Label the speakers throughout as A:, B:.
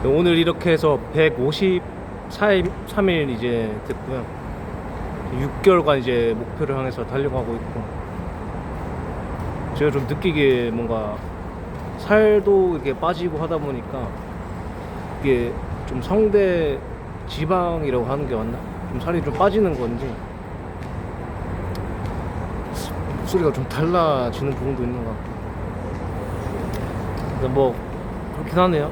A: 오늘 이렇게 해서 153일 이제 됐고요. 6개월간 이제 목표를 향해서 달려가고 있고, 제가 좀 느끼기에 뭔가 살도 이렇게 빠지고 하다 보니까 이게 좀 성대 지방이라고 하는 게 맞나? 좀 살이 좀 빠지는 건지 목소리가 좀 달라지는 부분도 있는 것 같고, 근데 뭐 그렇긴 하네요.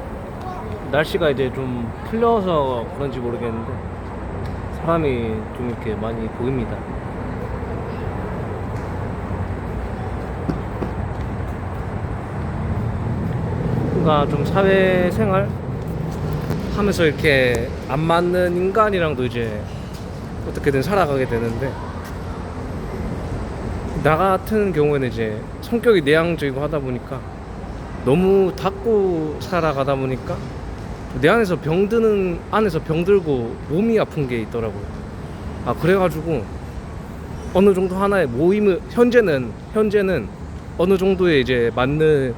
A: 날씨가 이제 좀 풀려서 그런지 모르겠는데 사람이 좀 이렇게 많이 보입니다. 뭔가 좀 사회생활 하면서 이렇게 안 맞는 인간이랑도 이제 어떻게든 살아가게 되는데, 나 같은 경우에는 이제 성격이 내향적이고 하다 보니까 너무 닫고 살아가다 보니까 내 안에서 병들고 몸이 아픈 게 있더라고요. 그래가지고 어느 정도 하나의 모임을 현재는 어느 정도의 이제 맞는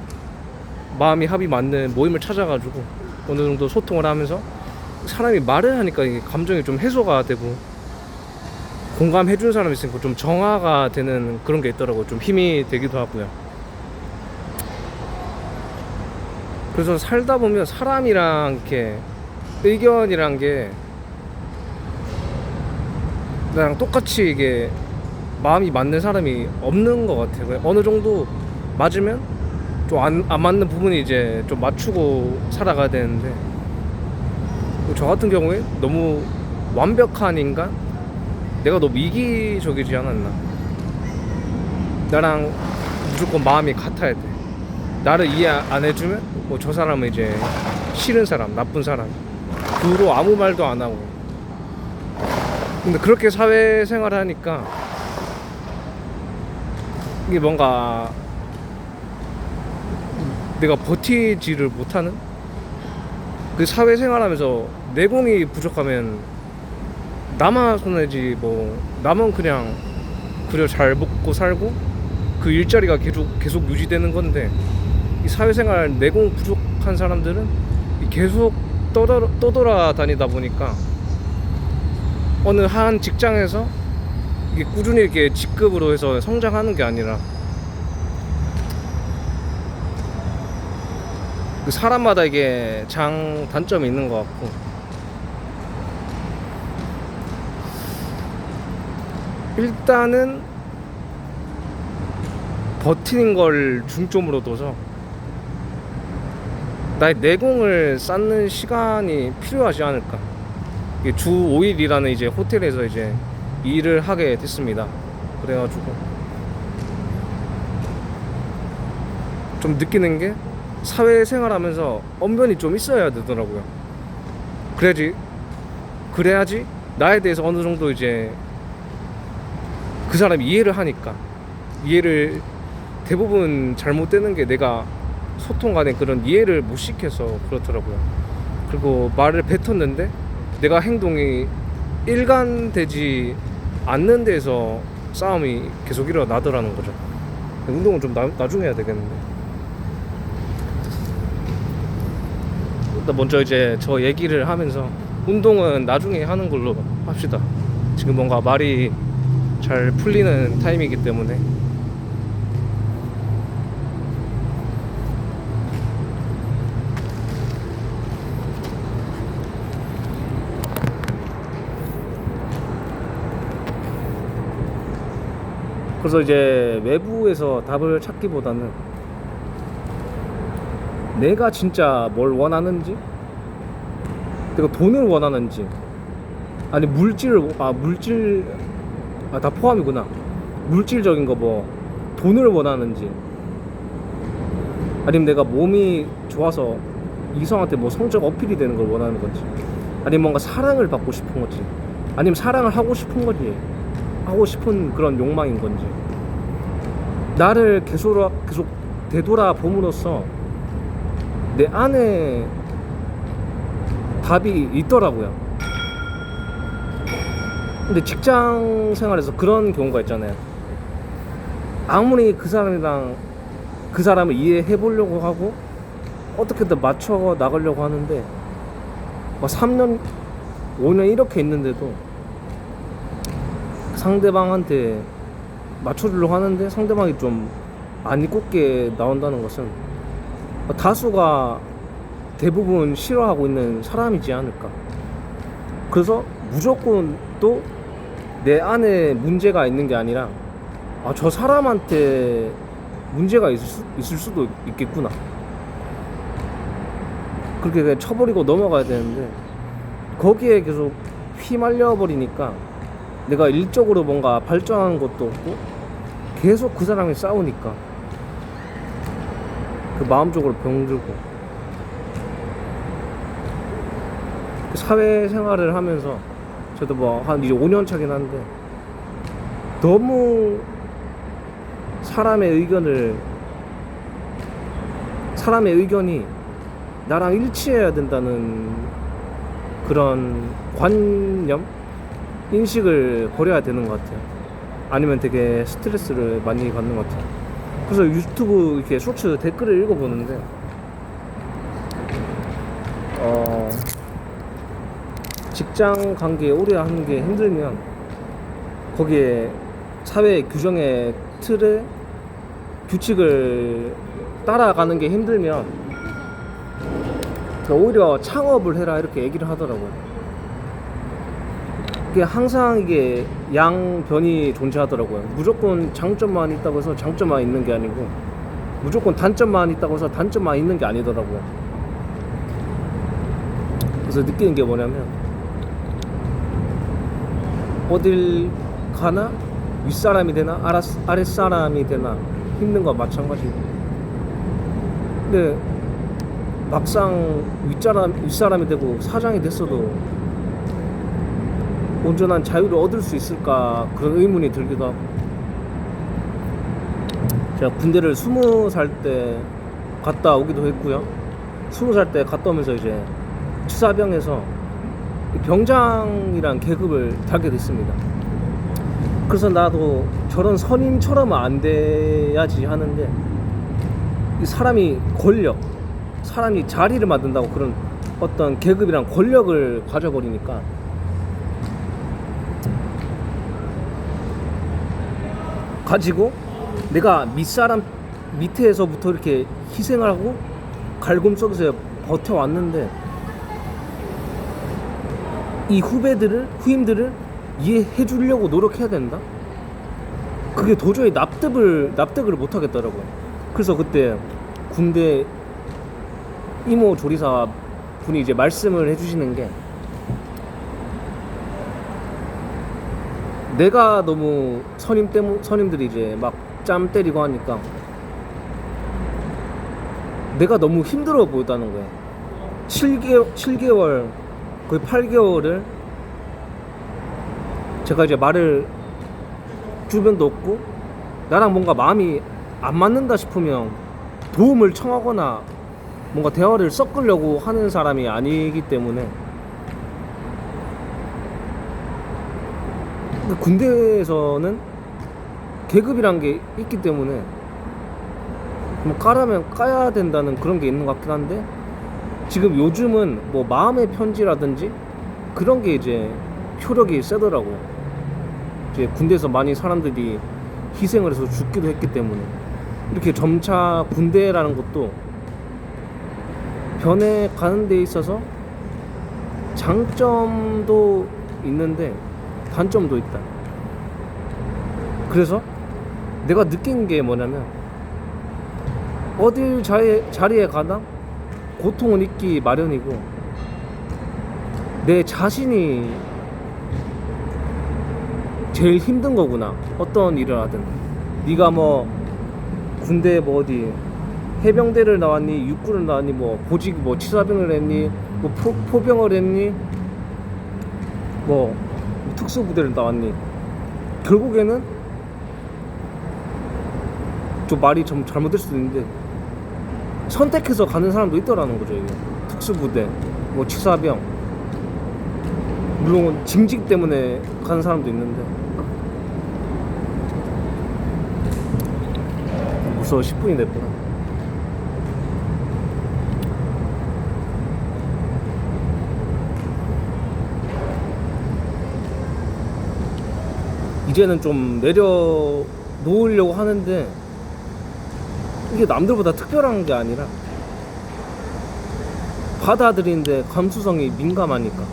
A: 마음이 합이 맞는 모임을 찾아가지고 어느 정도 소통을 하면서 사람이 말을 하니까 이게 감정이 좀 해소가 되고 공감해주는 사람이 있으니까 좀 정화가 되는 그런 게 있더라고요. 좀 힘이 되기도 하고요. 그래서 살다 보면 사람이랑 이렇게 의견이란 게 나랑 똑같이 이게 마음이 맞는 사람이 없는 것 같아요. 어느 정도 맞으면 좀 안 맞는 부분이 이제 좀 맞추고 살아가야 되는데, 저 같은 경우에 너무 완벽한 인간? 내가 너무 이기적이지 않았나? 나랑 무조건 마음이 같아야 돼. 나를 이해 안 해주면 뭐 저 사람은 이제 싫은 사람, 나쁜 사람, 그 후로 아무 말도 안 하고. 근데 그렇게 사회생활을 하니까 이게 뭔가 내가 버티지를 못하는, 그 사회생활하면서 내공이 부족하면 나만 손해지 뭐 남은 그냥 그려 잘 먹고 살고 그 일자리가 계속 유지되는 건데, 이 사회생활 내공 부족한 사람들은 계속 떠돌아다니다 보니까 어느 한 직장에서 이게 꾸준히 이렇게 직급으로 해서 성장하는 게 아니라 그 사람마다 이게 단점이 있는 것 같고, 일단은 버티는 걸 중점으로 둬서 나의 내공을 쌓는 시간이 필요하지 않을까. 주 5일이라는 이제 호텔에서 이제 일을 하게 됐습니다. 그래가지고 좀 느끼는 게 사회생활하면서 언변이 좀 있어야 되더라고요. 그래야지 나에 대해서 어느 정도 이제 그 사람이 이해를 하니까, 이해를 대부분 잘못되는 게 내가 소통 간에 그런 이해를 못 시켜서 그렇더라고요. 그리고 말을 뱉었는데 내가 행동이 일관되지 않는 데서 싸움이 계속 일어나더라는 거죠. 운동은 좀 나중에 해야 되겠는데. 먼저 이제 저 얘기를 하면서 운동은 나중에 하는 걸로 합시다. 지금 뭔가 말이 잘 풀리는 타임이기 때문에. 그래서 이제 외부에서 답을 찾기보다는 내가 진짜 뭘 원하는지, 내가 돈을 원하는지, 아니 다 포함이구나. 물질적인 거 뭐 돈을 원하는지, 아니면 내가 몸이 좋아서 이성한테 뭐 성적 어필이 되는 걸 원하는 건지, 아니면 뭔가 사랑을 받고 싶은 건지, 아니면 사랑을 하고 싶은 거지, 하고 싶은 그런 욕망인 건지, 나를 계속 되돌아봄으로써 내 안에 답이 있더라고요. 근데 직장 생활에서 그런 경우가 있잖아요. 아무리 그 사람을 이해해 보려고 하고 어떻게든 맞춰 나가려고 하는데 3년 5년 이렇게 있는데도 상대방한테 맞춰주려고 하는데 상대방이 좀 안 이롭게 나온다는 것은 다수가 대부분 싫어하고 있는 사람이지 않을까. 그래서 무조건 또 내 안에 문제가 있는 게 아니라 저 사람한테 문제가 있을 수도 있겠구나, 그렇게 그냥 쳐버리고 넘어가야 되는데 거기에 계속 휘말려 버리니까 내가 일적으로 뭔가 발전하는 것도 없고 계속 그 사람이 싸우니까 그 마음적으로 병들고. 그 사회생활을 하면서 저도 뭐 한 이제 5년 차긴 한데 너무 사람의 의견이 나랑 일치해야 된다는 그런 관념, 인식을 버려야 되는 것 같아요. 아니면 되게 스트레스를 많이 받는 것 같아요. 그래서 유튜브 이렇게 쇼츠 댓글을 읽어보는데 직장 관계 오래 하는 게 힘들면 거기에 사회 규정의 틀에 규칙을 따라가는 게 힘들면 오히려 창업을 해라 이렇게 얘기를 하더라고요. 이게 항상 이게 양변이 존재하더라고요. 무조건 장점만 있다고 해서 장점만 있는 게 아니고 무조건 단점만 있다고 해서 단점만 있는 게 아니더라고요. 그래서 느끼는 게 뭐냐면 어딜 가나 윗사람이 되나 아랫사람이 되나 힘든 건 마찬가지고, 근데 막상 윗사람이 되고 사장이 됐어도 온전한 자유를 얻을 수 있을까 그런 의문이 들기도 하고. 제가 군대를 20살 때 갔다 오기도 했고요. 20살 때 갔다 오면서 이제 치사병에서 병장이란 계급을 달게 됐습니다. 그래서 나도 저런 선임처럼 안 돼야지 하는데 이 사람이 자리를 만든다고 그런 어떤 계급이랑 권력을 가져버리니까 가지고 내가 밑사람 밑에서부터 이렇게 희생을 하고 갈굼 속에서 버텨왔는데 이 후임들을 이해해 주려고 노력해야 된다? 그게 도저히 납득을 못 하겠더라고요. 그래서 그때 군대 이모 조리사 분이 이제 말씀을 해주시는 게, 내가 너무 선임들이 이제 막 짬 때리고 하니까 내가 너무 힘들어 보였다는 거예요. 7개월 거의 8개월을 제가 이제 말을 주변도 없고 나랑 뭔가 마음이 안 맞는다 싶으면 도움을 청하거나 뭔가 대화를 섞으려고 하는 사람이 아니기 때문에, 군대에서는 계급이란 게 있기 때문에 뭐 까라면 까야 된다는 그런 게 있는 것 같긴 한데, 지금 요즘은 뭐 마음의 편지라든지 그런 게 이제 효력이 세더라고요. 이제 군대에서 많이 사람들이 희생을 해서 죽기도 했기 때문에 이렇게 점차 군대라는 것도 변해가는 데 있어서 장점도 있는데 단점도 있다. 그래서 내가 느낀 게 뭐냐면 어딜 자리에 가나 고통은 있기 마련이고 내 자신이 제일 힘든 거구나. 어떤 일을 하든 네가 뭐 군대 뭐 어디 해병대를 나왔니 육군을 나왔니 뭐 보직 뭐 치사병을 했니 뭐 포병을 했니 뭐 특수부대를 나왔니, 결국에는 좀 말이 좀 잘못될 수도 있는데 선택해서 가는 사람도 있더라는 거죠. 이게 특수부대 뭐 치사병, 물론 징직 때문에 가는 사람도 있는데 벌써 10분이 됐구나. 이제는 좀 내려놓으려고 하는데 이게 남들보다 특별한 게 아니라 받아들이는데 감수성이 민감하니까.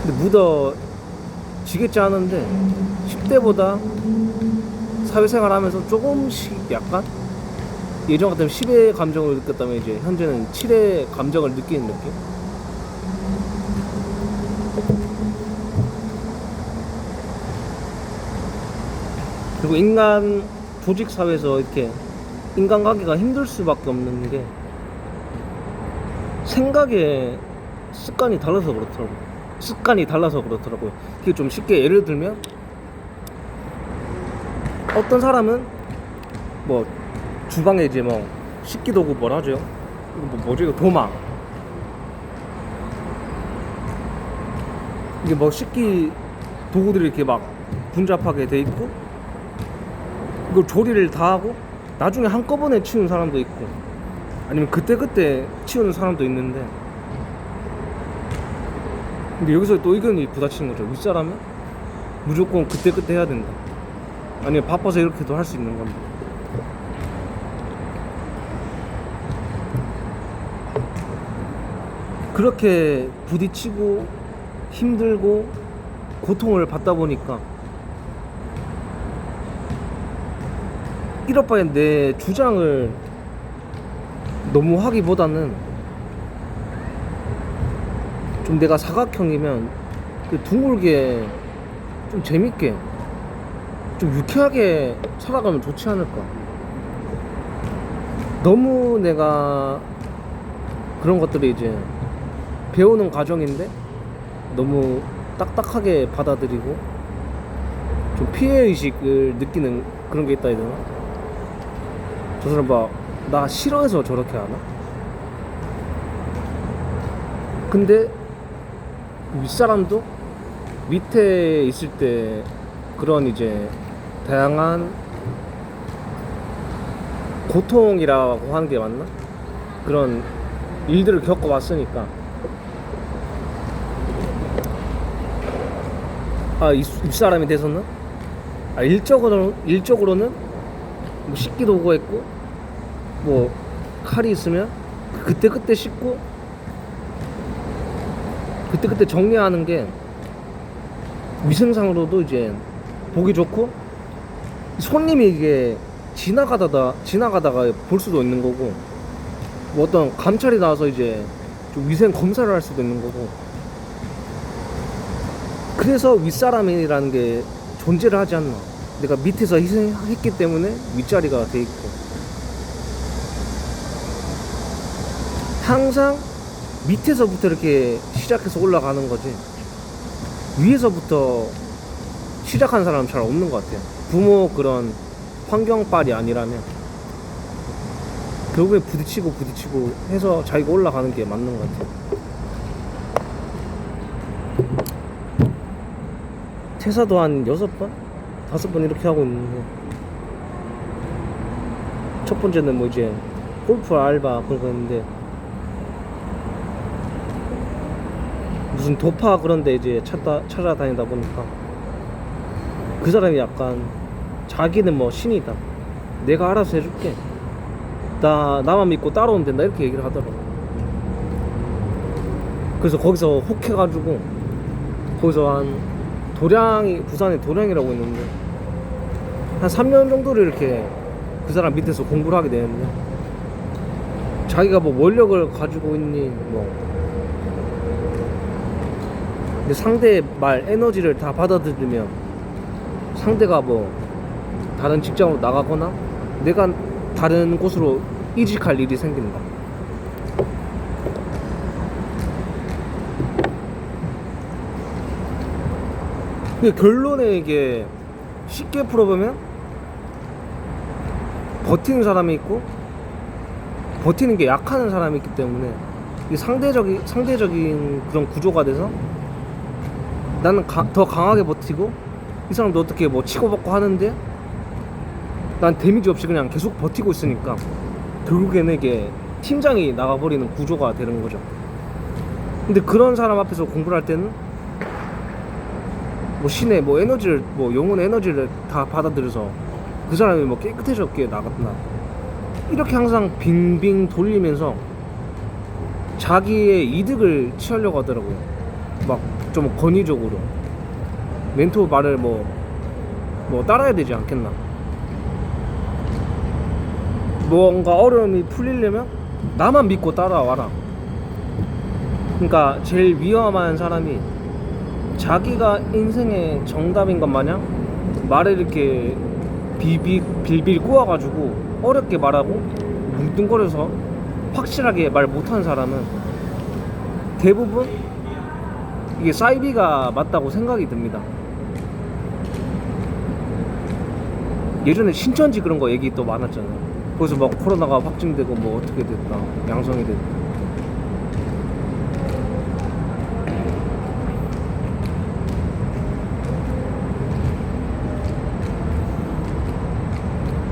A: 근데 묻어지겠지 하는데 10대보다 사회생활 하면서 조금씩 약간 예전 같으면 10의 감정을 느꼈다면 이제 현재는 7의 감정을 느끼는 느낌? 그리고 인간 조직 사회에서 이렇게 인간관계가 힘들 수밖에 없는 게 생각의 습관이 달라서 그렇더라고요. 그게 좀 쉽게 예를 들면 어떤 사람은 뭐 주방에 이제 뭐 식기도구 뭐라 하죠? 뭐지 이거 도마. 이게 뭐 식기 도구들이 이렇게 막 분잡하게 돼 있고 이걸 조리를 다 하고 나중에 한꺼번에 치우는 사람도 있고 아니면 그때그때 치우는 사람도 있는데 근데 여기서 또 의견이 부딪히는 거죠. 윗사람은 무조건 그때그때 해야 된다. 아니면 바빠서 이렇게도 할 수 있는 겁니다. 그렇게 부딪히고 힘들고 고통을 받다 보니까 이럴 바엔 내 주장을 너무 하기보다는 좀 내가 사각형이면 둥글게 좀 재밌게 좀 유쾌하게 살아가면 좋지 않을까. 너무 내가 그런 것들이 이제 배우는 과정인데 너무 딱딱하게 받아들이고 좀 피해의식을 느끼는 그런 게 있다 해야 되나? 저 사람 봐, 나 싫어해서 저렇게 하나? 근데 윗사람도 밑에 있을 때 그런 이제 다양한 고통이라고 하는 게 맞나? 그런 일들을 겪어왔으니까 윗사람이 돼서는 일적으로는 뭐 씻기도 오고 했고 뭐 칼이 있으면 그때그때 씻고 그때그때 정리하는 게 위생상으로도 이제 보기 좋고 손님이 이게 지나가다가 볼 수도 있는 거고 뭐 어떤 감찰이 나와서 이제 좀 위생 검사를 할 수도 있는 거고 그래서 윗사람이라는 게 존재를 하지 않나. 내가 밑에서 희생했기 때문에 윗자리가 돼 있고 항상 밑에서부터 이렇게 시작해서 올라가는 거지 위에서부터 시작하는 사람은 잘 없는 것 같아요. 부모 그런 환경빨이 아니라면 결국에 부딪히고 해서 자기가 올라가는 게 맞는 것 같아요. 퇴사도 한 6번? 5번 이렇게 하고 있는데 첫 번째는 뭐 이제 골프 알바 그런 거였는데 무슨 도파 그런데 이제 찾아다니다 보니까 그 사람이 약간 자기는 뭐 신이다. 내가 알아서 해줄게. 나만 믿고 따라오면 된다. 이렇게 얘기를 하더라고. 그래서 거기서 혹 해가지고 거기서 한 부산에 도량이라고 있는데 한 3년 정도를 이렇게 그 사람 밑에서 공부를 하게 되는데 자기가 뭐 원력을 가지고 있니 뭐 근데 상대의 말 에너지를 다 받아들이면 상대가 뭐 다른 직장으로 나가거나 내가 다른 곳으로 이직할 일이 생긴다. 근데 결론에 이게 쉽게 풀어보면 버티는 사람이 있고 버티는 게 약한 사람이 있기 때문에 이 상대적인 그런 구조가 돼서 나는 더 강하게 버티고 이 사람도 어떻게 뭐 치고받고 하는데 난 데미지 없이 그냥 계속 버티고 있으니까 결국에는 이게 팀장이 나가버리는 구조가 되는 거죠. 근데 그런 사람 앞에서 공부를 할 때는 뭐 신의 뭐 에너지를 뭐 영혼의 에너지를 다 받아들여서 그 사람이 뭐 깨끗해졌기에 나갔나 이렇게 항상 빙빙 돌리면서 자기의 이득을 취하려고 하더라고요. 막 좀 권위적으로 멘토 말을 뭐 따라야 되지 않겠나. 뭔가 어려움이 풀리려면 나만 믿고 따라와라. 그러니까 제일 위험한 사람이 자기가 인생의 정답인 것 마냥 말을 이렇게 빌빌 꼬아가지고 어렵게 말하고 뭉뚱거려서 확실하게 말 못하는 사람은 대부분 이게 사이비가 맞다고 생각이 듭니다. 예전에 신천지 그런 거 얘기 또 많았잖아요. 거기서 막 코로나가 확진되고 뭐 어떻게 됐다, 양성이 됐다.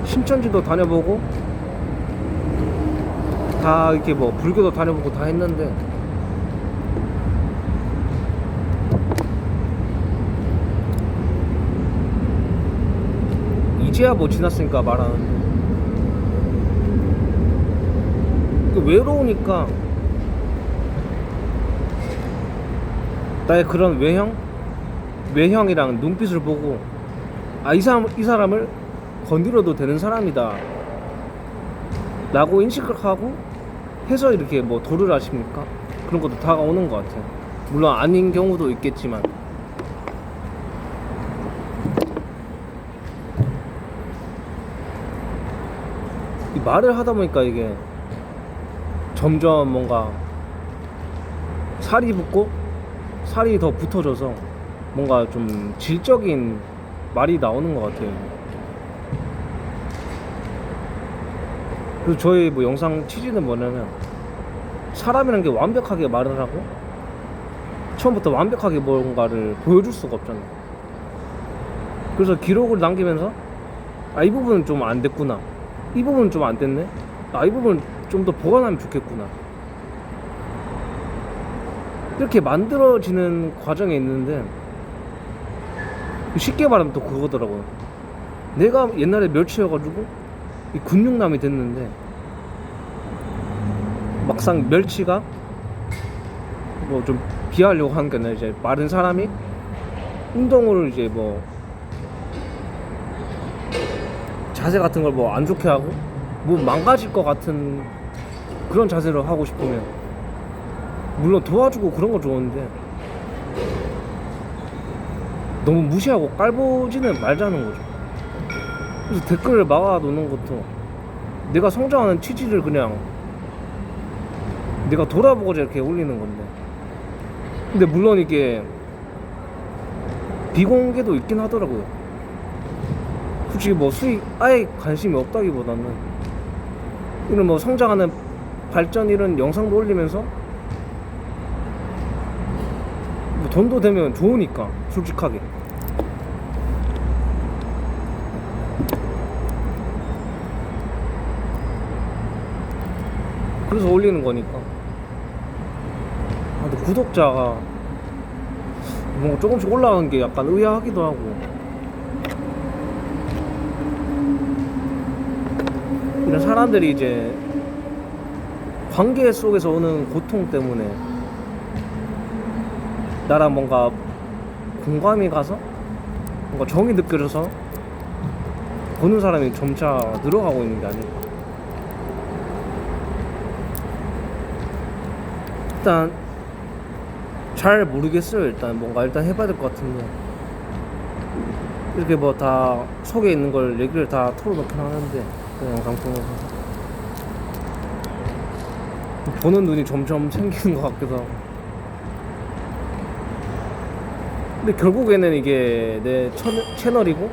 A: 신천지도 다녀보고 다 이렇게 뭐 불교도 다녀보고 다 했는데 이제야 뭐 지났으니까 말하는데 그 외로우니까 나의 그런 외형이랑 눈빛을 보고 아, 이 사람을 건드려도 되는 사람이다 라고 인식을 하고 해서 이렇게 뭐 도를 하십니까? 그런 것도 다가오는 것 같아요. 물론 아닌 경우도 있겠지만 이 말을 하다 보니까 이게 점점 뭔가 살이 붙고 살이 더 붙어져서 뭔가 좀 질적인 말이 나오는 것 같아요. 그리고 저희 뭐 영상 취지는 뭐냐면 사람이란 게 완벽하게 말을 하고 처음부터 완벽하게 뭔가를 보여줄 수가 없잖아요. 그래서 기록을 남기면서 아, 이 부분은 좀 안 됐구나, 이 부분은 좀 안 됐네, 아, 이 부분은 좀 더 보완하면 좋겠구나, 이렇게 만들어지는 과정에 있는데 쉽게 말하면 또 그거더라고요. 내가 옛날에 멸치여가지고 이 근육남이 됐는데 막상 멸치가 뭐 좀 비하하려고 하는 게 아니라 이제 마른 사람이 운동을 이제 뭐 자세 같은 걸 뭐 안 좋게 하고 뭐 망가질 것 같은 그런 자세를 하고 싶으면 물론 도와주고 그런 거 좋은데 너무 무시하고 깔보지는 말자는 거죠. 그래서 댓글을 막아놓는 것도 내가 성장하는 취지를 그냥 내가 돌아보고자 이렇게 올리는 건데, 근데 물론 이게 비공개도 있긴 하더라고요. 솔직히 뭐 수익 아예 관심이 없다기보다는 이런 뭐 성장하는 발전 이런 영상도 올리면서 뭐 돈도 되면 좋으니까 솔직하게 그래서 올리는 거니까. 아, 근데 구독자가 뭔가 조금씩 올라가는 게 약간 의아하기도 하고, 이런 사람들이 이제 관계 속에서 오는 고통 때문에 나랑 뭔가 공감이 가서 뭔가 정이 느껴져서 보는 사람이 점차 늘어가고 있는 게 아닐까. 일단 잘 모르겠어요. 일단 뭔가 해봐야 될 것 같은데 이렇게 뭐 다 속에 있는 걸 얘기를 다 털어놓긴 하는데 그 영상 통해서 보는 눈이 점점 생기는 것 같기도 하고. 근데 결국에는 이게 내 채널이고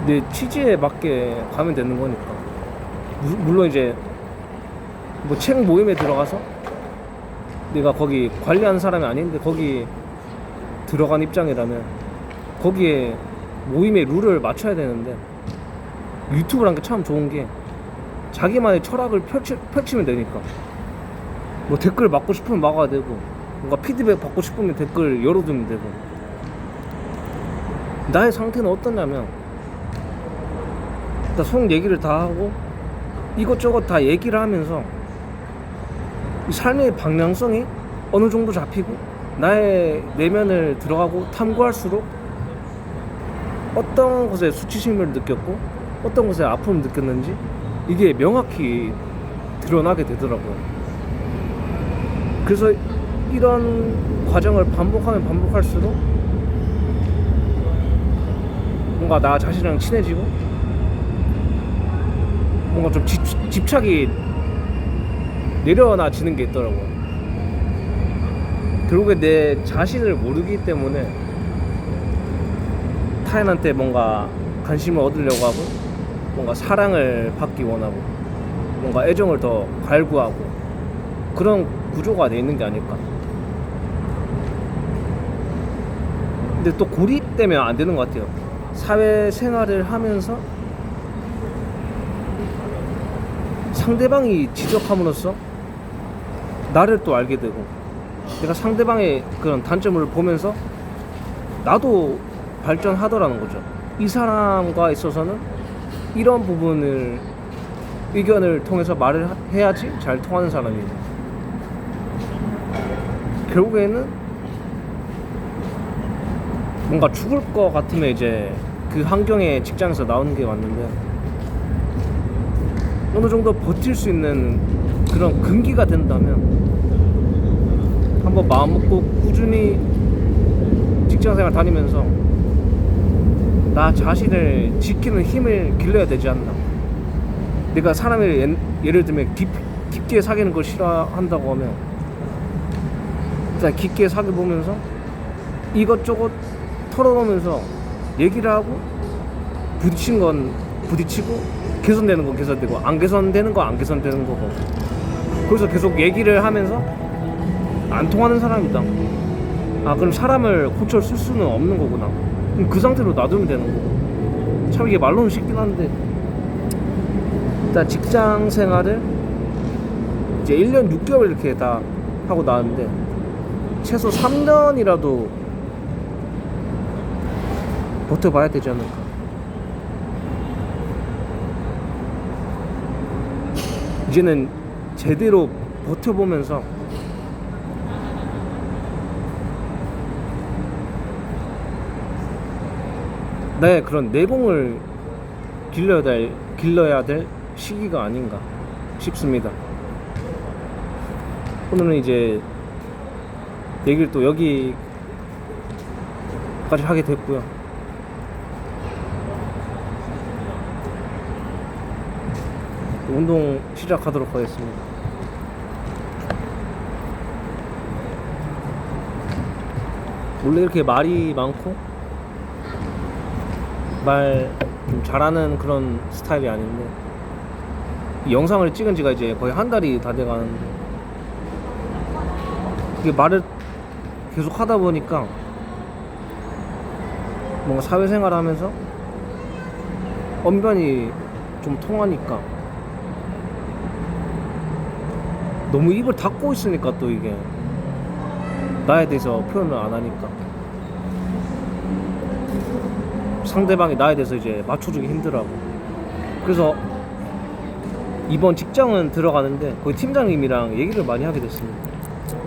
A: 내 취지에 맞게 가면 되는 거니까. 물론 이제 뭐 책 모임에 들어가서 내가 거기 관리하는 사람이 아닌데 거기 들어간 입장이라면 거기에 모임의 룰을 맞춰야 되는데, 유튜브란 게 참 좋은 게 자기만의 철학을 펼치면 되니까 뭐 댓글 막고 싶으면 막아야 되고 뭔가 피드백 받고 싶으면 댓글 열어두면 되고, 나의 상태는 어떠냐면 일단 속 얘기를 다 하고 이것저것 다 얘기를 하면서 이 삶의 방향성이 어느 정도 잡히고 나의 내면을 들어가고 탐구할수록 어떤 곳에 수치심을 느꼈고 어떤 곳에 아픔을 느꼈는지 이게 명확히 드러나게 되더라고요. 그래서 이런 과정을 반복하면 반복할수록 뭔가 나 자신이랑 친해지고 뭔가 좀 집착이 내려놔지는 게 있더라고요. 결국에 내 자신을 모르기 때문에 타인한테 뭔가 관심을 얻으려고 하고 뭔가 사랑을 받기 원하고 뭔가 애정을 더 갈구하고 그런 구조가 돼 있는 게 아닐까. 근데 또 고립되면 안 되는 것 같아요. 사회생활을 하면서 상대방이 지적함으로써 나를 또 알게 되고 내가 상대방의 그런 단점을 보면서 나도 발전하더라는 거죠. 이 사람과 있어서는 이런 부분을 의견을 통해서 말을 해야지 잘 통하는 사람이고, 결국에는 뭔가 죽을 것 같으면 이제 그 환경에 직장에서 나오는 게 맞는데 어느 정도 버틸 수 있는 그런 근기가 된다면 한번 마음 먹고 꾸준히 직장생활 다니면서 나 자신을 지키는 힘을 길러야 되지 않나. 내가 사람을 예를 들면 깊게 사귀는 걸 싫어한다고 하면 일단 깊게 사귀어보면서 이것저것 털어놓으면서 얘기를 하고 부딪힌 건 부딪히고 개선되는 건 개선되고 안 개선되는 건 안 개선되는 거고, 그래서 계속 얘기를 하면서 안 통하는 사람이다. 아 그럼 사람을 고쳐 쓸 수는 없는 거구나. 그럼 그 상태로 놔두면 되는 거고. 참 이게 말로는 쉽긴 한데 일단 직장 생활을 이제 1년 6개월 이렇게 다 하고 나왔는데 최소 3년이라도 버텨봐야 되지 않을까. 이제는 제대로 버텨보면서 나의 그런 내공을 길러야 될 시기가 아닌가 싶습니다. 오늘은 이제 얘기를 또 여기까지 하게 됐고요. 운동 시작하도록 하겠습니다. 원래 이렇게 말이 많고 말 좀 잘하는 그런 스타일이 아닌데 이 영상을 찍은 지가 이제 거의 한 달이 다 돼가는데 이게 말을 계속 하다 보니까 뭔가 사회생활 하면서 언변이 좀 통하니까 너무 입을 닫고 있으니까 또 이게 나에 대해서 표현을 안 하니까 상대방이 나에 대해서 이제 맞춰주기 힘들어하고, 그래서 이번 직장은 들어가는데 거기 팀장님이랑 얘기를 많이 하게 됐습니다.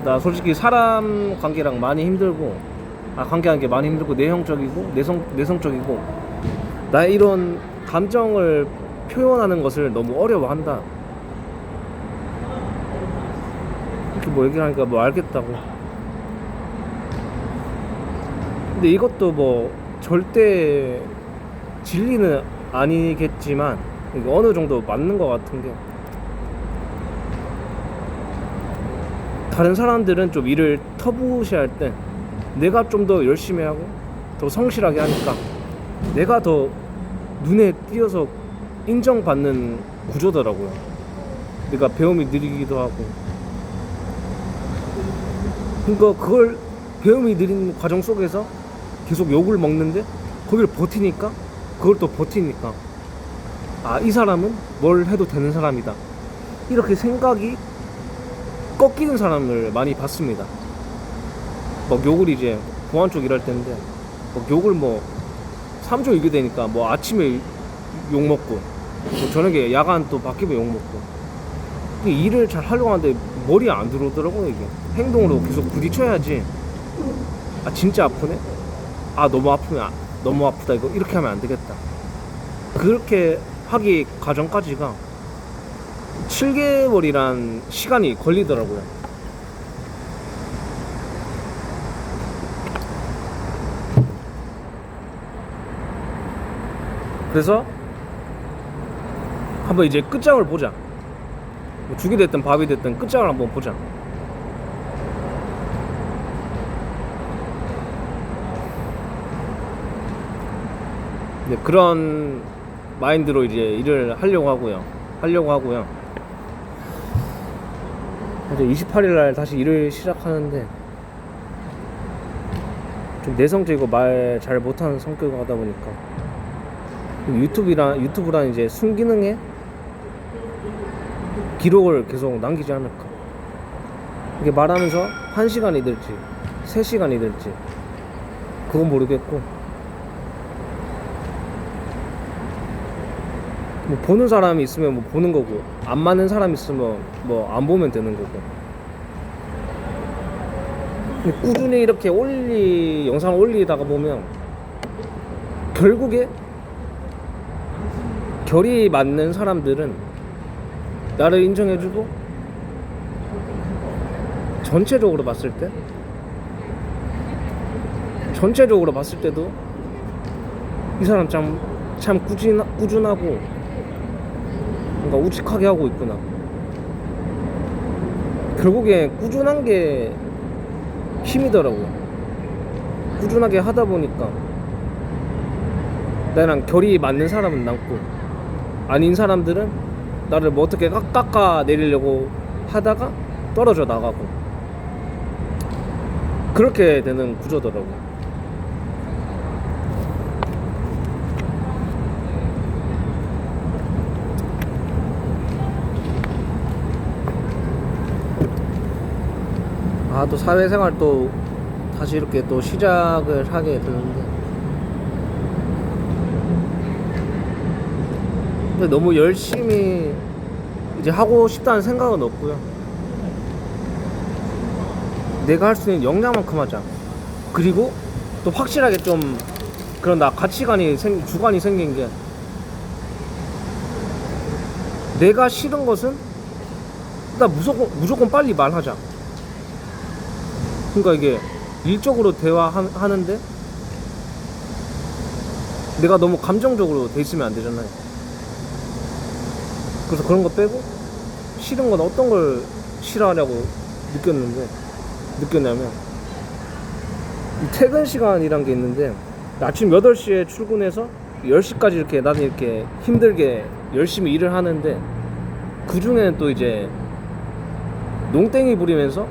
A: 나 솔직히 사람 관계랑 많이 힘들고 관계하는 게 많이 힘들고 내형적이고 내성적이고 나의 이런 감정을 표현하는 것을 너무 어려워한다. 이렇게 뭐 얘기를 하니까 뭐 알겠다고. 근데 이것도 뭐 절대 진리는 아니겠지만 어느 정도 맞는 것 같은 게, 다른 사람들은 좀 일을 터부시할 때 내가 좀 더 열심히 하고 더 성실하게 하니까 내가 더 눈에 띄어서 인정받는 구조더라고요. 내가 배움이 느리기도 하고, 그러니까 그걸 배움이 느린 과정 속에서 계속 욕을 먹는데 거기를 버티니까 그걸 또 버티니까 이 사람은 뭘 해도 되는 사람이다, 이렇게 생각이 꺾이는 사람을 많이 봤습니다. 막 욕을 이제 보안 쪽 일할 때인데 막 욕을 뭐 3조 이게 되니까 뭐 아침에 욕 먹고 뭐 저녁에 야간 또 바뀌면 욕 먹고 일을 잘 하려고 하는데 머리에 안 들어오더라고요. 이게 행동으로 계속 부딪혀야지. 아 진짜 아프네? 아 너무 아프면 너무 아프다 이거 이렇게 하면 안 되겠다. 그렇게 하기 과정까지가 7개월이란 시간이 걸리더라고요. 그래서 한번 이제 끝장을 보자. 뭐 죽이 됐든 밥이 됐든 끝장을 한번 보자. 네, 그런 마인드로 이제 일을 하려고 하고요. 이제 28일 날 다시 일을 시작하는데 좀 내성적이고 말 잘 못하는 성격을 하다 보니까 유튜브란 이제 순기능에 기록을 계속 남기지 않을까. 이게 말하면서 1시간이 될지 3시간이 될지 그건 모르겠고, 뭐 보는 사람이 있으면 뭐 보는 거고 안 맞는 사람이 있으면 뭐 안 보면 되는 거고. 꾸준히 이렇게 영상을 올리다가 보면 결국에 결이 맞는 사람들은 나를 인정해주고, 전체적으로 봤을 때도 이 사람 참 꾸준하고 뭔가 우직하게 하고 있구나. 결국에 꾸준한 게 힘이더라고요. 꾸준하게 하다 보니까 나랑 결이 맞는 사람은 남고, 아닌 사람들은 나를 뭐 어떻게 깎아 내리려고 하다가 떨어져 나가고, 그렇게 되는 구조더라고요. 아, 또 사회생활 또 다시 이렇게 또 시작을 하게 되는데, 근데 너무 열심히 이제 하고 싶다는 생각은 없고요. 내가 할 수 있는 역량만큼 하자. 그리고 또 확실하게 좀 그런 주관이 생긴 게, 내가 싫은 것은 일단 무조건 빨리 말하자. 그러니까 이게 일적으로 대화하는데 내가 너무 감정적으로 돼 있으면 안 되잖아요. 그래서 그런 거 빼고, 싫은 건 어떤 걸 싫어하냐고 느꼈냐면 이 퇴근 시간이란 게 있는데, 아침 8시에 출근해서 10시까지 이렇게 나는 이렇게 힘들게 열심히 일을 하는데, 그 중에는 또 이제 농땡이 부리면서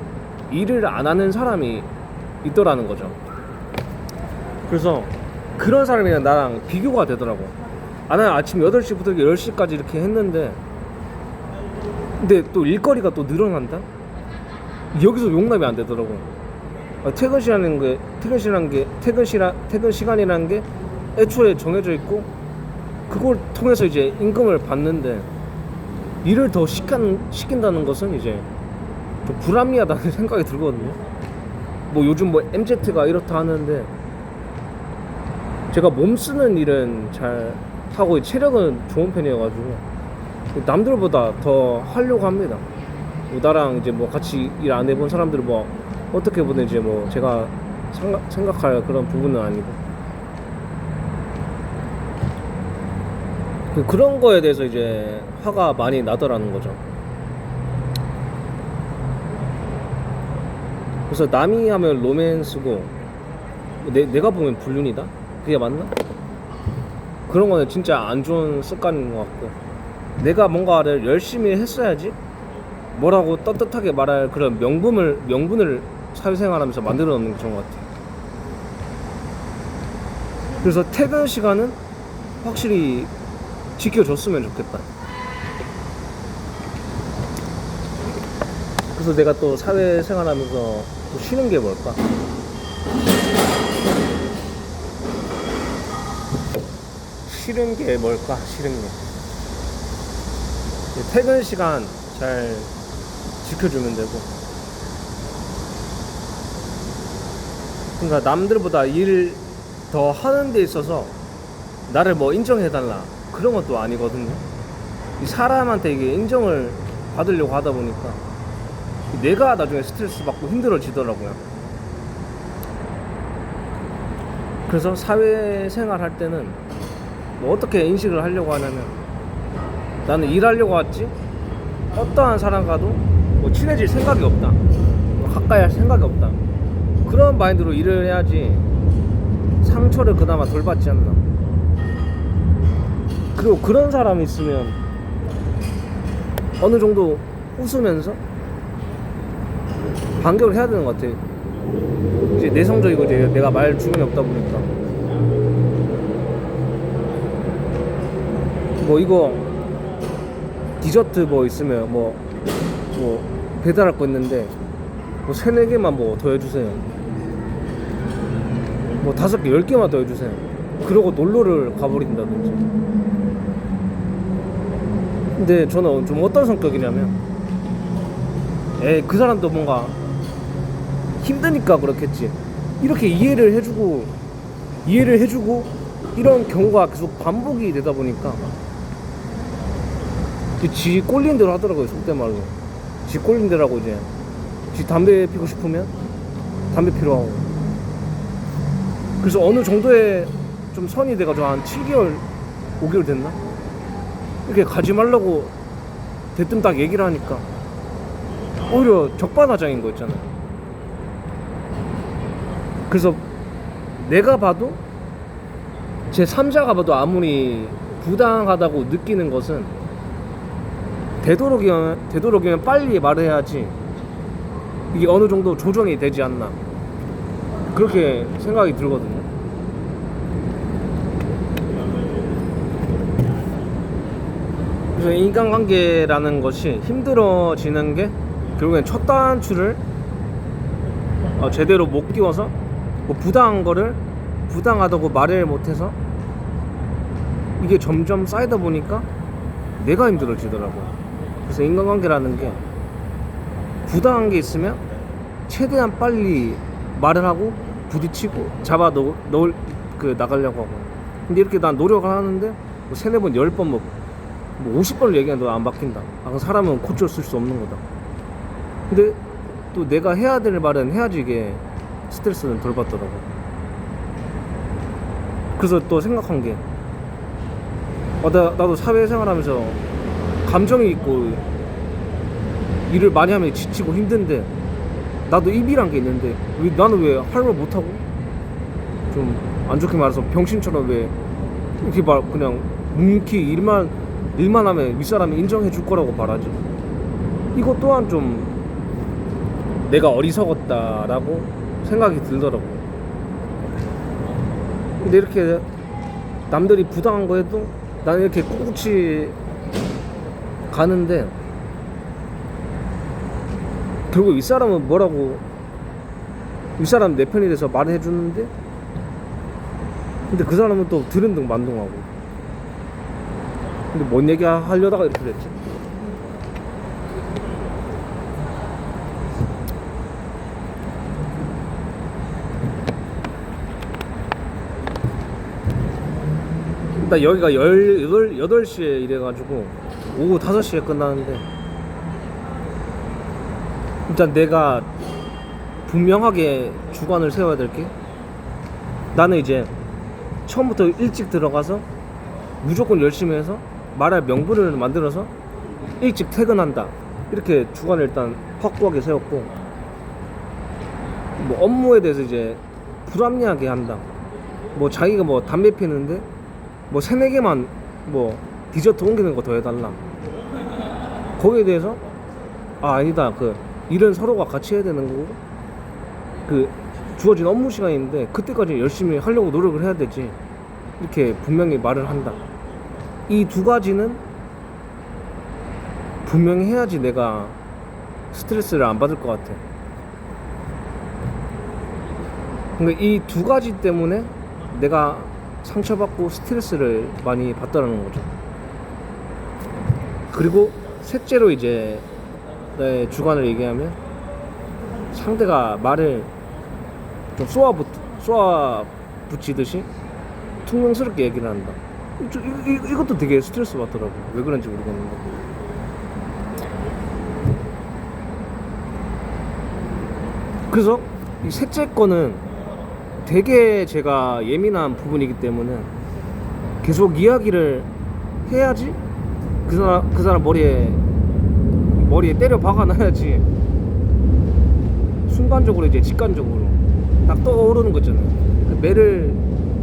A: 일을 안 하는 사람이 있더라는 거죠. 그래서 그런 사람이랑 나랑 비교가 되더라고. 나는 아침 8시부터 10시까지 이렇게 했는데, 근데 또 일거리가 또 늘어난다? 여기서 용납이 안 되더라고. 퇴근 시간이라는 게 애초에 정해져 있고, 그걸 통해서 이제 임금을 받는데, 일을 더 시킨다는 것은 이제 좀 불합리하다는 생각이 들거든요. 뭐 요즘 뭐 MZ가 이렇다 하는데, 제가 몸 쓰는 일은 잘 하고 체력은 좋은 편이어가지고 남들보다 더 하려고 합니다. 뭐 나랑 이제 뭐 같이 일 안 해본 사람들은 뭐 어떻게 보든지 뭐 제가 생각할 그런 부분은 아니고, 그런 거에 대해서 이제 화가 많이 나더라는 거죠. 그래서 남이 하면 로맨스고 내가 보면 불륜이다? 그게 맞나? 그런 거는 진짜 안 좋은 습관인 것 같고, 내가 뭔가를 열심히 했어야지 뭐라고 떳떳하게 말할 그런 명분을 사회생활하면서 만들어 놓는 게 좋은 것 같아요. 그래서 퇴근 시간은 확실히 지켜줬으면 좋겠다. 그래서 내가 또 사회생활하면서 또 쉬는 게 뭘까? 싫은 게 뭘까? 싫은 게 퇴근 시간 잘 지켜주면 되고, 그러니까 남들보다 일 더 하는 데 있어서 나를 뭐 인정해달라 그런 것도 아니거든요. 이 사람한테 이게 인정을 받으려고 하다 보니까 내가 나중에 스트레스 받고 힘들어지더라고요. 그래서 사회생활 할 때는 뭐 어떻게 인식을 하려고 하냐면, 나는 일하려고 왔지 어떠한 사람과도 뭐 친해질 생각이 없다, 뭐 가까이 할 생각이 없다, 그런 마인드로 일을 해야지 상처를 그나마 덜 받지 않나. 그리고 그런 사람이 있으면 어느 정도 웃으면서 반격을 해야 되는 것 같아. 이제 내성적이고 이제 내가 말 주변이 없다 보니까 뭐 이거 디저트 뭐 있으면 뭐 배달할 거 있는데 뭐 3-4개만 뭐 더 해주세요, 뭐 5개 10개만 더 해주세요, 그러고 놀러를 가버린다든지. 근데 저는 좀 어떤 성격이냐면, 그 사람도 뭔가 힘드니까 그렇겠지, 이렇게 이해를 해주고 이런 경우가 계속 반복이 되다 보니까 지 꼴린 대로 하더라고요. 속된 말로 지 꼴린 대로라고. 이제 지 담배 피고 싶으면 담배 피러 하고. 그래서 어느 정도의 좀 선이 돼가지고 한 7개월 5개월 됐나 이렇게 가지 말라고 대뜸 딱 얘기를 하니까 오히려 적반하장인 거 있잖아요. 그래서 내가 봐도, 제 3자가 봐도 아무리 부당하다고 느끼는 것은 되도록이면 빨리 말해야지 이게 어느 정도 조정이 되지 않나, 그렇게 생각이 들거든요. 그래서 인간관계라는 것이 힘들어지는 게 결국엔 첫 단추를 제대로 못 끼워서 뭐 부당한 거를 부당하다고 말을 못해서 이게 점점 쌓이다 보니까 내가 힘들어지더라고요. 그래서 인간관계라는 게 부당한 게 있으면 최대한 빨리 말을 하고 부딪히고 잡아 넣을 나가려고 하고. 근데 이렇게 난 노력을 하는데 뭐 3-4번 10번 뭐 50번을 얘기하는데 안 바뀐다. 그럼 사람은 고쳐 쓸 수 없는 거다. 근데 또 내가 해야 될 말은 해야지 이게 스트레스는 덜 받더라고. 그래서 또 생각한 게, 나도 사회생활 하면서 감정이 있고 일을 많이 하면 지치고 힘든데 나도 입이란 게 있는데 나는 왜 할 말 못하고 좀 안 좋게 말해서 병신처럼 왜 이렇게 그냥 묵묵히 일만 하면 윗사람이 인정해 줄 거라고 말하지. 이것 또한 좀 내가 어리석었다라고 생각이 들더라고. 근데 이렇게 남들이 부당한 거 해도 나는 이렇게 꿋꿋이 가는데 결국 윗사람은 뭐라고, 윗사람 내 편이 돼서 말을 해주는데 근데 그 사람은 또 들은 등 만동하고. 근데 뭔 얘기 하려다가 이렇게 됐지. 일단 여기가 8시에 일해가지고 오후 5시에 끝나는데, 일단 내가 분명하게 주관을 세워야 될 게, 나는 이제 처음부터 일찍 들어가서 무조건 열심히 해서 말할 명분을 만들어서 일찍 퇴근한다, 이렇게 주관을 일단 확고하게 세웠고, 뭐 업무에 대해서 이제 불합리하게 한다, 뭐 자기가 뭐 담배 피는데 뭐 3-4개만 뭐 디저트 옮기는 거 더 해달라, 거기에 대해서 아니다, 일은 서로가 같이 해야 되는 거고 주어진 업무 시간인데 그때까지 열심히 하려고 노력을 해야 되지, 이렇게 분명히 말을 한다. 이 2가지는 분명히 해야지 내가 스트레스를 안 받을 것 같아. 그러니까 이 2가지 때문에 내가 상처받고 스트레스를 많이 받더라는 거죠. 그리고 셋째로 이제 내 주관을 얘기하면, 상대가 말을 좀 쏘아 붙이듯이 퉁명스럽게 얘기를 한다. 이것도 되게 스트레스 받더라고. 왜 그런지 모르겠는데. 그래서 이 셋째 거는 되게 제가 예민한 부분이기 때문에 계속 이야기를 해야지 그 사람 머리에 때려 박아놔야지 순간적으로 이제 직관적으로 딱 떠오르는 거 있잖아요. 그 매를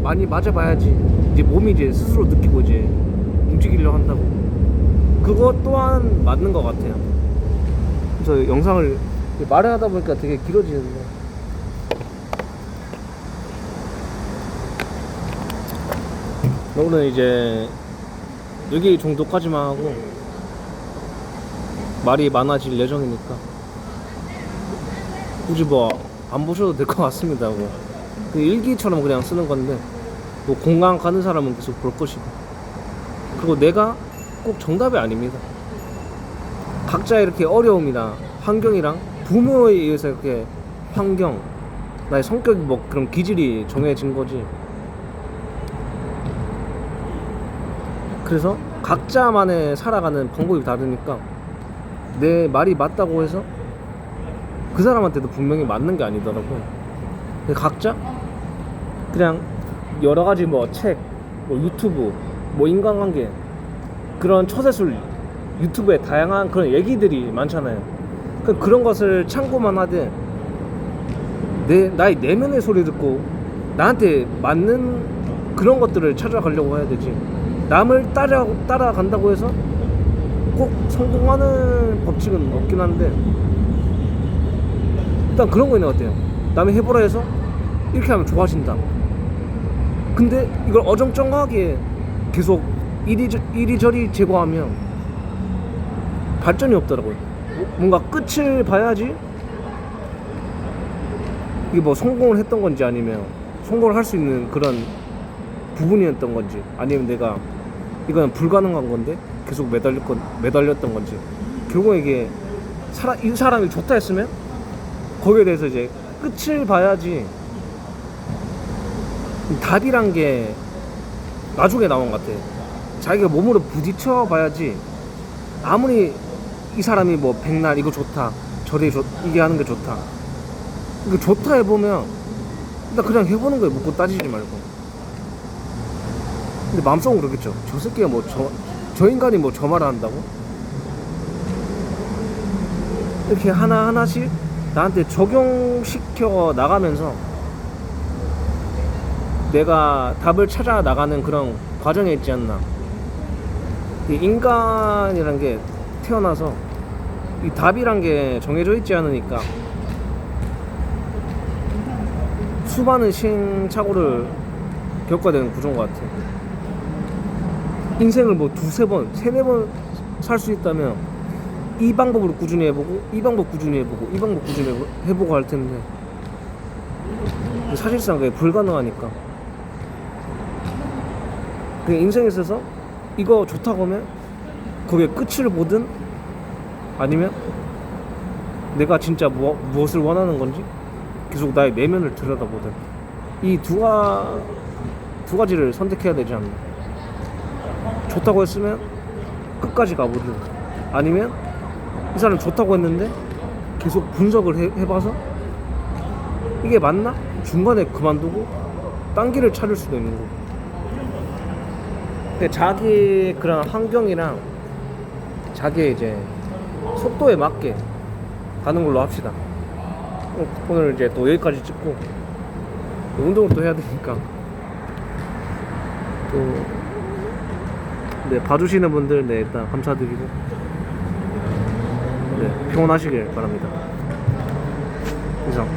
A: 많이 맞아봐야지 이제 몸이 이제 스스로 느끼고 이제 움직이려고 한다고. 그거 또한 맞는 것 같아요. 그래서 영상을 말을 하다 보니까 되게 길어지는데, 오늘 이제 여기 정도까지만 하고 말이 많아질 예정이니까 굳이 뭐 안 보셔도 될 것 같습니다. 뭐 그 일기처럼 그냥 쓰는 건데, 뭐 공감 가는 사람은 계속 볼 것이고, 그리고 내가 꼭 정답이 아닙니다. 각자 이렇게 어려움이나 환경이랑 부모에 의해서 이렇게 환경, 나의 성격이 뭐 그런 기질이 정해진 거지. 그래서 각자만의 살아가는 방법이 다르니까 내 말이 맞다고 해서 그 사람한테도 분명히 맞는 게 아니더라고요. 각자 그냥 여러 가지 뭐 책, 뭐 유튜브, 뭐 인간관계, 그런 처세술, 유튜브에 다양한 그런 얘기들이 많잖아요. 그런 것을 참고만 하되 나의 내면의 소리 듣고 나한테 맞는 그런 것들을 찾아가려고 해야 되지. 남을 따라간다고 해서 꼭 성공하는 법칙은 없긴 한데, 일단 그런 거 있는 것 같아요. 남이 해보라 해서 이렇게 하면 좋아진다. 근데 이걸 어정쩡하게 계속 이리저리 제거하면 발전이 없더라고요. 뭔가 끝을 봐야지 이게 뭐 성공을 했던 건지, 아니면 성공을 할 수 있는 그런 부분이었던 건지, 아니면 내가 이건 불가능한 건데 계속 매달렸던 건지. 결국에 이게 이 사람이 좋다 했으면 거기에 대해서 이제 끝을 봐야지 답이란 게 나중에 나온 것 같아. 자기가 몸으로 부딪혀 봐야지. 아무리 이 사람이 뭐 백날 이거 좋다, 이게 하는 게 좋다, 이거 좋다 해보면 일단 그냥 해보는 거에 묻고 따지지 말고. 근데 마음속은 그러겠죠. 저 새끼가 뭐 저 인간이 뭐 저 말을 한다고? 이렇게 하나하나씩 나한테 적용시켜 나가면서 내가 답을 찾아 나가는 그런 과정에 있지 않나. 이 인간이란 게 태어나서 이 답이란 게 정해져 있지 않으니까 수많은 시행착오를 겪어야 되는 구조인 것 같아. 인생을 뭐 두세 번, 세네 번 살 수 있다면 이 방법으로 꾸준히 해보고, 이 방법 꾸준히 해보고, 이 방법 꾸준히 해보고 할 텐데, 사실상 그게 불가능하니까. 그 인생에 있어서 이거 좋다고 하면 거기에 끝을 보든, 아니면 내가 진짜 무엇을 원하는 건지 계속 나의 내면을 들여다보든, 이 두 가지를 선택해야 되지 않나. 좋다고 했으면 끝까지 가보든, 아니면 이 사람 좋다고 했는데 계속 분석을 해봐서 이게 맞나? 중간에 그만두고 딴 길을 찾을 수도 있는 거고. 근데 자기 그런 환경이랑 자기의 이제 속도에 맞게 가는 걸로 합시다. 오늘 이제 또 여기까지 찍고 운동을 또 해야 되니까 또 봐주시는 분들 일단 감사드리고, 평온하시길 바랍니다. 이상.